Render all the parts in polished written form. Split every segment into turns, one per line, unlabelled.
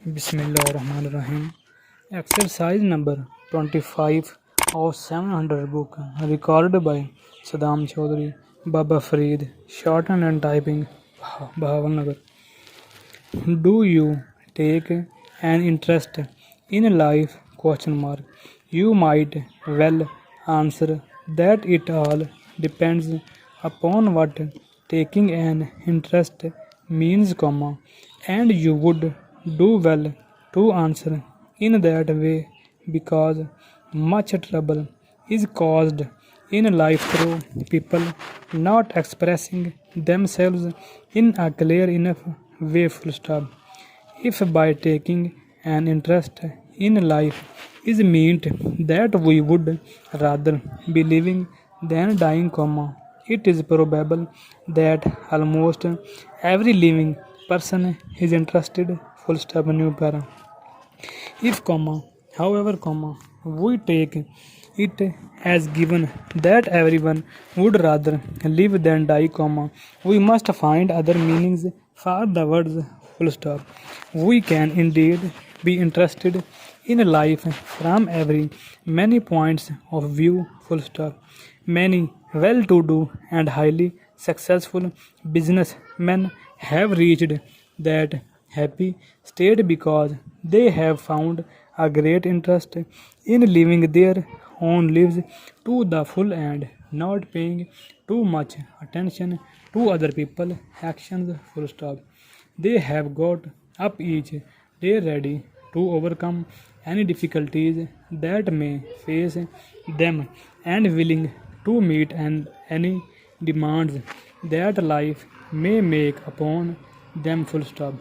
Bismillahirrahmanirrahim. Exercise number 25 of 700 book recorded by Saddam Chaudhary, Baba Farid, shortened and typing Bahawalnagar. Do you take an interest in life? Question mark. You might well answer that it all depends upon what taking an interest means, comma, and you would do well to answer in that way because much trouble is caused in life through people not expressing themselves in a clear enough way, full stop. If by taking an interest in life is meant that we would rather be living than dying, comma, it is probable that almost every living person is interested, full stop, new para. If, comma, however, comma, we take it as given that everyone would rather live than die, comma, we must find other meanings for the words, full stop. We can indeed be interested in life from many points of view, full stop. Many well-to-do and highly successful businessmen have reached that happy state because they have found a great interest in living their own lives to the full and not paying too much attention to other people's actions, full stop. They have got up each day ready to overcome any difficulties that may face them and willing to meet any demands that life may make upon them, full stop.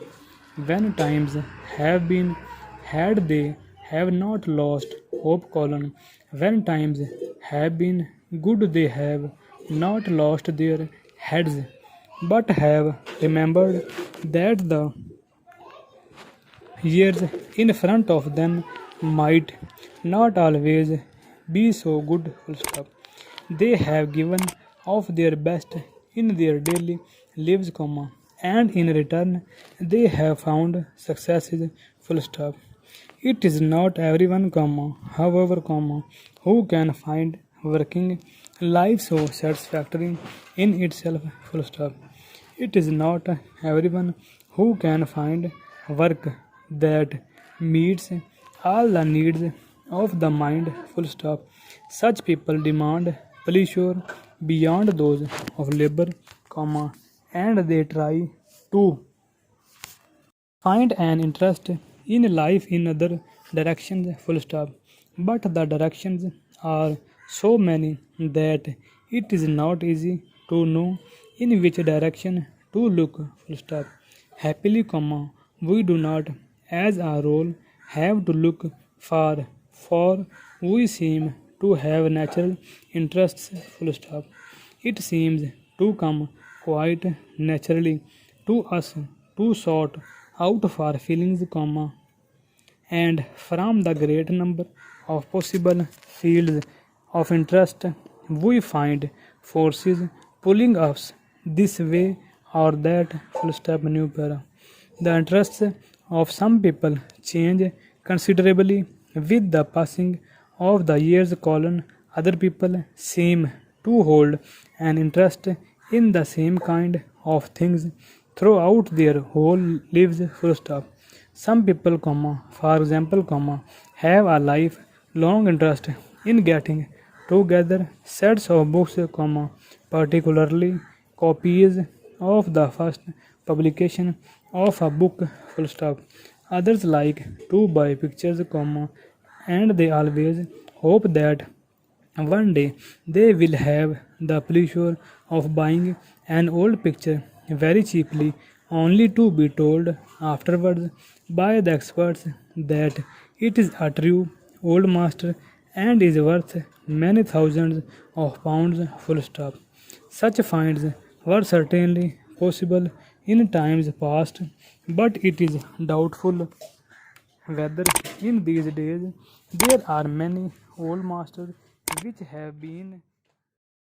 When times have been had, they have not lost hope, colon. When times have been good, they have not lost their heads, but have remembered that the years in front of them might not always be so good, full stop. They have given of their best in their daily lives, comma, and in return they have found successes, full stop. It is not everyone, comma, however, comma, who can find working life so satisfactory in itself, full stop. It is not everyone who can find work that meets all the needs of the mind, full stop. Such people demand pleasure beyond those of labor, comma, and they try to find an interest in life in other directions, full stop. But the directions are so many that it is not easy to know in which direction to look, full stop. Happily, comma, we do not, as a rule, have to look far, for we seem to have natural interests, full stop. It seems to come quite naturally to us to sort out for feelings, comma, and from the great number of possible fields of interest, we find forces pulling us this way or that, full stop, new para. The interests of some people change considerably with the passing of the years, colon. Other people seem to hold an interest in the same kind of things throughout their whole lives, full stop. Some people, comma, for example, comma, have a lifelong interest in getting together sets of books, comma, particularly copies of the first publication of a book, full stop. Others like to buy pictures, comma, and they always hope that one day they will have the pleasure of buying an old picture very cheaply, only to be told afterwards by the experts that it is a true old master and is worth many thousands of pounds, full stop. Such finds were certainly possible in times past, but it is doubtful whether in these days there are many old masters which have been